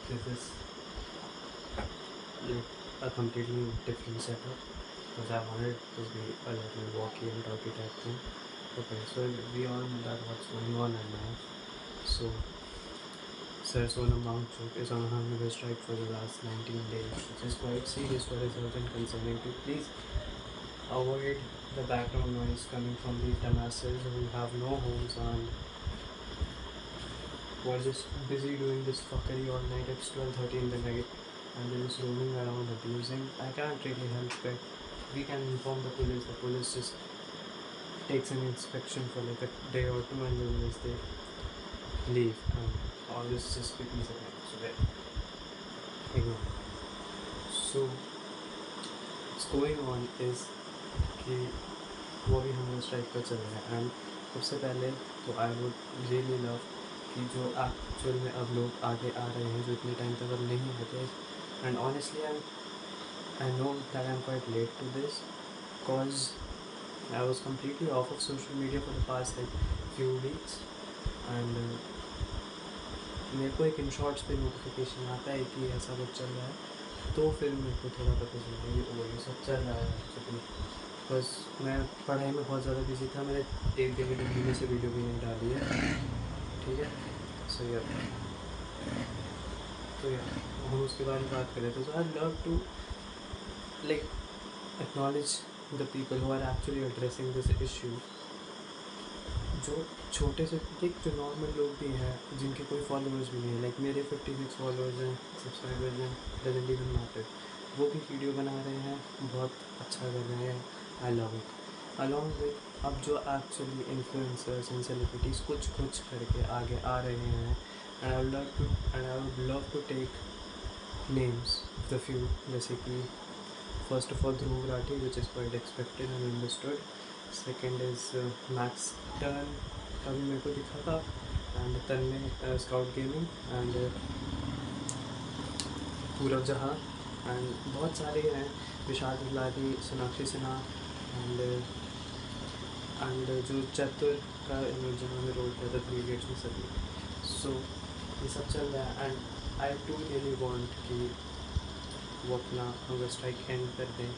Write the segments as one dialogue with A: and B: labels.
A: this is like a completely different setup because I wanted to be a little walkie and talkie type thing. Okay, so we all know that what's going on right now. So Sir Sonam Wangchuk is on a hunger strike for the last 19 days, which is quite serious for us and concerning to please avoid the background noise coming from these dumbasses who have no homes and who are just busy doing this fuckery all night. It's 12:30 in the night and they're just roaming around abusing. I can't really help it. We can inform the police. The police just takes an inspection for like a day or two and then they leave and all this just quickly happens. So they ignore. So what's going on is कि वो भी हमारे strike पर चल रहा है and सबसे पहले तो आई वुड रियली लव कि जो एक्चुअल में अब लोग आगे आ रहे हैं जो इतने टाइम तक अब नहीं आते and honestly I know that I am quite late to this because I was completely off off social media for the past like few weeks and मेरे को एक इन शॉर्ट्स पे नोटिफिकेशन आता है कि ऐसा कुछ चल रहा है तो फिर मेरे को थोड़ा पता चलता है कि ये सब चल रहा है एक्चुअली बस मैं पढ़ाई में बहुत ज़्यादा बिजी था मैंने एक दिन में से वीडियो भी नहीं डाली है ठीक है सो यार तो यार हम उसके बारे में बात करें तो I love to like acknowledge the people who are actually addressing this issue जो छोटे से एक जो नॉर्मल लोग भी हैं जिनके कोई फॉलोअर्स भी नहीं है लाइक मेरे 56 फॉलोअर्स हैं सब्सक्राइबर्स हैं डजंट इवन मैटर वो भी वीडियो बना रहे हैं बहुत अच्छा कर रहे हैं I love it along with अब जो एक्चुअली इन्फ्लुएंसर्स एंड सेलिब्रिटीज़ कुछ कुछ करके आगे आ रहे हैं and I would love to take names the few जैसे कि first of all Dhruv Rathee which is quite expected and understood second is Maxtern का भी मेरे को दिखा था and Tanmay Scout gaming and Purab Jha and बहुत सारे हैं विशाल गुलाटी सोनाक्षी सिन्हा एंड जो चतुर का जिन्होंने रोल किया था 3 इडियट्स में सभी सो ये सब चल रहा है and I do really want कि वो अपना हंगर स्ट्राइक एंड कर दें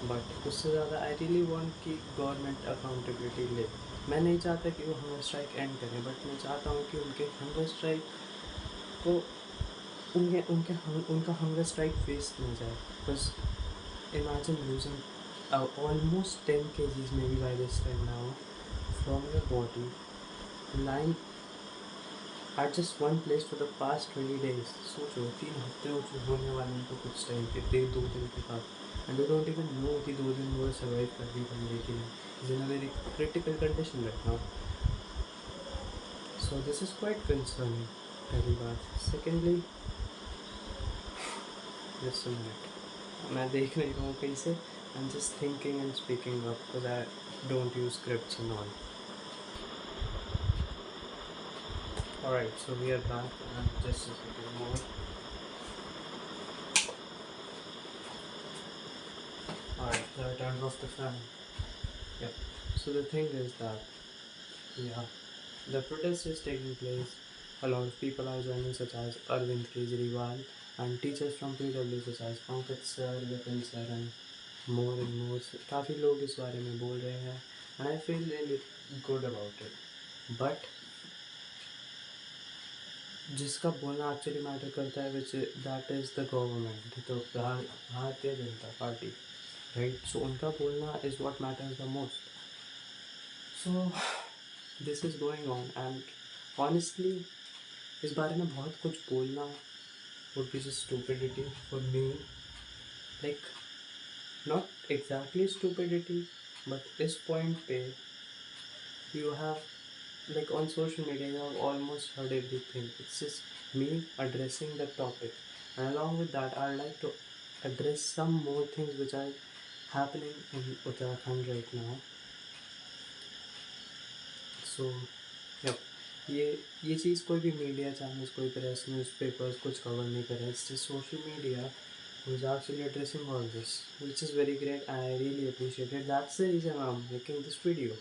A: बट उससे ज़्यादा आई रियली वांट कि गवर्नमेंट अकाउंटेबिलिटी ले मैं नहीं चाहता कि वो हंगर स्ट्राइक एंड करें बट मैं चाहता हूँ कि उनके हंगर स्ट्राइक को उनका हंगर स्ट्राइक वेस्ट ना जाए because imagine losing almost 10 kgs maybe by this time now from your body lying at just one place for the past 20 days सोचो 3 हफ्ते होने वाले हैं तो कुछ टाइम के 2 दिन के बाद and we don't even know कि 2 दिन वो सर्वाइव कर भी पाएंगे कि नहीं is in a very critical condition right now so this is quite concerning पहली बात secondly just a minute मैं देख नहीं रहा हूँ कहीं से I'm just thinking and speaking up because I don't use scripts and all. Alright, so we are back and just a second more. Alright, so I turned off the fan. Yep. So the thing is that, yeah, the protest is taking place. A lot of people are joining such as Arvind Kejriwal and teachers from PW such as Pankaj sir, Vipin sir and more and more. काफ़ी लोग इस बारे में बोल रहे हैं and I feel really good about it. But जिसका बोलना एक्चुअली मैटर करता है which that is the government तो Bharatiya Janata party right so उनका बोलना is what matters the most so this is going on and honestly इस बारे में बहुत कुछ बोलना would be just stupidity for me like not exactly stupidity but इस पॉइंट पे you have like on social media you have almost heard everything it's just me addressing the topic and along with that I'd like to address some more things which are happening in Uttarakhand right now so yep ये चीज़ कोई भी media channels कोई press newspapers कुछ cover नहीं कर रहे it's just social media who is actually addressing all this which is very great and I really appreciate it that's the reason I'm making this video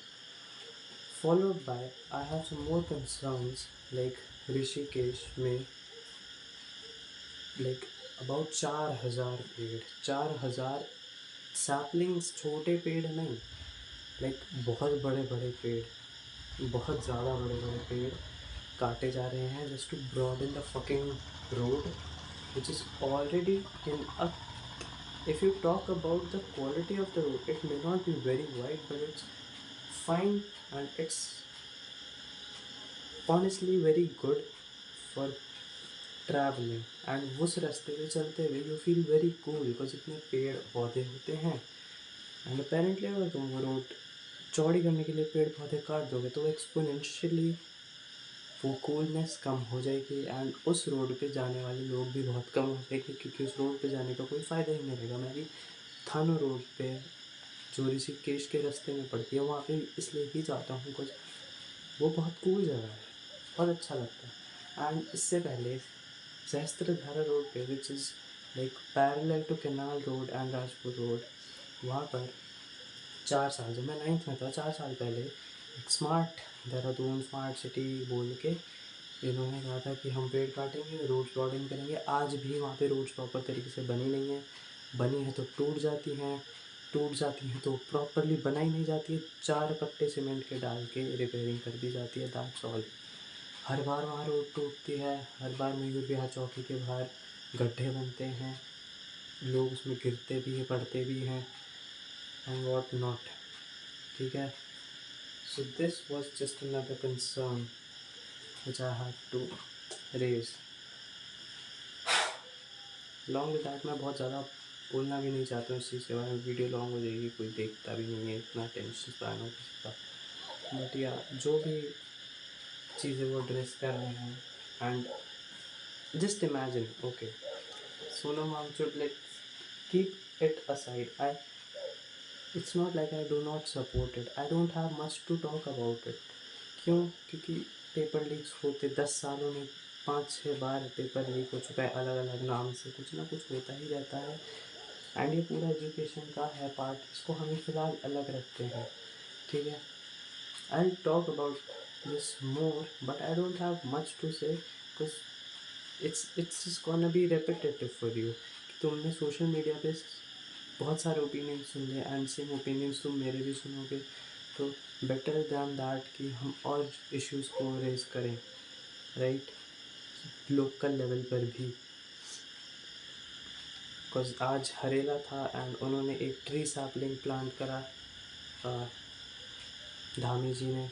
A: followed by I have some more concerns like Rishikesh में like about 4,000 पेड़, 4,000 saplings, छोटे पेड़ नहीं, like बहुत बड़े बड़े पेड़, बहुत ज़्यादा बड़े बड़े पेड़ काटे जा रहे हैं just to broaden the fucking road which is already in a, if you talk about the quality of the road, it may not be very wide but it's fine and it's honestly very good for traveling. and उस रास्ते पे चलते हुए you feel very cool because इतने पेड़ पौधे होते हैं and apparently अगर तुम वो रोड चौड़ी करने के लिए पेड़ पौधे काट दोगे तो एक्सपोनेंशियली वो कूलनेस कम हो जाएगी एंड उस रोड पे जाने वाले लोग भी बहुत कम हो जाएंगे क्योंकि उस रोड पे जाने का कोई फ़ायदा ही नहीं रहेगा। मैं भी थानो रोड पे जो ऋषिकेश के रास्ते में पड़ती है वहाँ पे इसलिए ही जाता हूँ बिकॉज वो बहुत कूल जगह है, बहुत अच्छा लगता है। एंड इससे पहले सहस्त्रधारा रोड पे which is like parallel to canal road and Rajpur road, वहाँ पर 4 साल, जब मैं 9th में था 4 साल पहले, एक स्मार्ट देहरादून स्मार्ट सिटी बोल के इन्होंने कहा था कि हम पेड़ काटेंगे, रोड्स ब्रॉडन करेंगे। आज भी वहाँ पे रोड्स प्रॉपर तरीके से बनी नहीं है, बनी है तो टूट जाती हैं, टूट जाती हैं तो प्रॉपरली बनाई नहीं जाती है, 4 कट्टे सीमेंट के डाल के रिपेयरिंग कर दी जाती है, दैट्स ऑल। हर बार वहाँ रोड टूटती है, हर बार मयूर विहार चौकी के बाहर गड्ढे बनते हैं, लोग उसमें गिरते भी हैं, पड़ते भी हैं एंड वॉट नॉट, ठीक है। So this was just another concern which I had to raise. Long with that मैं बहुत ज़्यादा बोलना भी नहीं चाहता हूँ इस चीज़ के बारे में, वीडियो लॉन्ग हो जाएगी, कोई देखता भी नहीं है, इतना टेंशन स्पैन हो किसी का। बट या जो भी चीज़ें वो ड्रेस कर रहे हैं and just imagine, okay Sonam Wangchuk, like keep it aside, I it's not like I do not support it, I don't have much to talk about it. क्यों? क्योंकि पेपर लीक्स होते 10 सालों में 5-6 बार पेपर लीक हो चुका है, अलग अलग नाम से कुछ ना कुछ होता ही रहता है एंड ये पूरा एजुकेशन का है पार्ट, इसको हमें फ़िलहाल अलग रखते हैं, ठीक है। I talk about this more but I don't have much to say because it's just gonna be repetitive for you. तुमने सोशल मीडिया पे बहुत सारे ओपिनियन सुन लिए एंड सेम ओपिनियंस तुम मेरे भी सुनोगे, तो बेटर दैन दैट कि हम और इश्यूज़ को रेज करें, राइट, लोकल लेवल पर भी। बिकॉज आज हरेला था एंड उन्होंने एक ट्री सैपलिंग प्लांट करा, धामी जी ने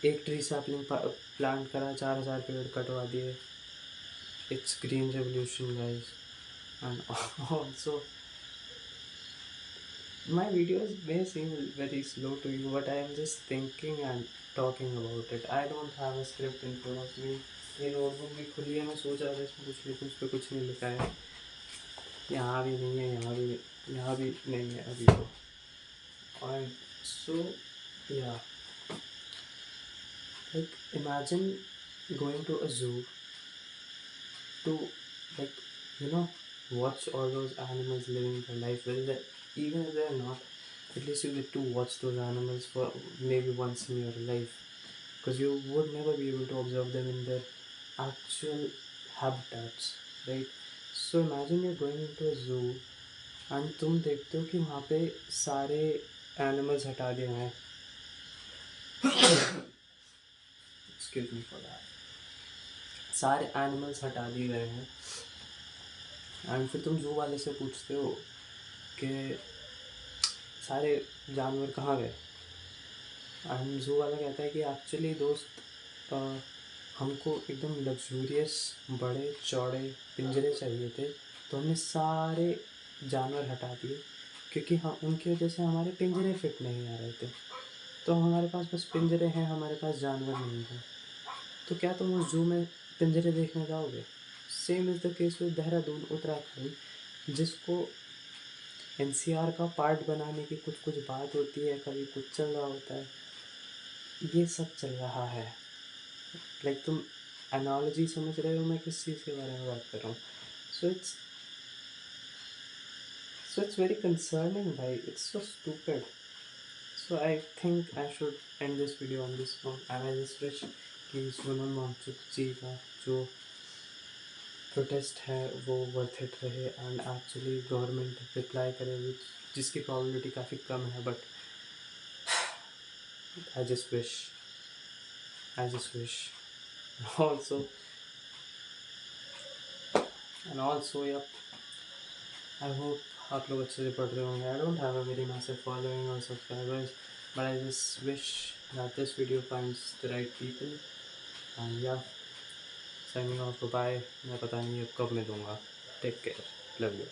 A: एक ट्री सैपलिंग प्लांट करा, 4,000 पेड़ कटवा दिए। It's green revolution guys. And also my videos may seem very slow to you but I am just thinking and talking about it. I don't have a script in front of me. ये notebook भी खुली है, मैं सोच रहा था इसमें कुछ लिखूँ, उस पर कुछ नहीं लिखा है, यहाँ भी नहीं है, यहाँ भी नहीं है अभी तो। और सो या like imagine going to a zoo to, like, you know, watch all those animals living their life, well, even if they're not, at least you get to watch those animals for maybe once in your life, because you would never be able to observe them in their actual habitats, right? So imagine you're going into a zoo and तुम देखते हो कि वहाँ पे सारे animals हटा दिए हैं, एक्सक्यूज मी फॉर दैट, सारे एनिमल्स हटा दिए गए हैं एंड फिर तुम जू वाले से पूछते हो कि सारे जानवर कहाँ गए, एंड जू वाला कहता है कि एक्चुअली दोस्त, हमको एकदम लग्जूरियस बड़े चौड़े पिंजरे चाहिए थे, तो हमने सारे जानवर हटा दिए क्योंकि हम उनकी वजह से हमारे पिंजरे फिट नहीं आ रहे थे, तो हमारे पास बस पिंजरे हैं, हमारे पास जानवर नहीं है। तो क्या तुम उस जू में पिंजरे देखने जाओगे? Same is the case with Dehradun Uttarakhand, जिसको एनसीआर का पार्ट बनाने की कुछ कुछ बात होती है, कभी कुछ चल रहा होता है, ये सब चल रहा है। लाइक तुम एनालॉजी समझ रहे हो मैं किस चीज़ के बारे में बात कर रहा हूँ? सो इट्स वेरी कंसर्निंग भाई, it's so stupid. So I think I should end this video on this note and I just wish कि सोनम वांगचुक जी का जो प्रोटेस्ट है वो वर्थ इट रहे एंड एक्चुअली गवर्नमेंट रिप्लाई करे, जिसकी प्रॉबिलिटी काफ़ी कम है, but I just wish also yup, I hope आप लोग अच्छे से पढ़ रहे होंगे. I don't have a very massive following और subscribers, but I just wish that this video finds the right people and yeah signing off, bye. मैं पता नहीं अब कब मिलूँगा. Take care, love you.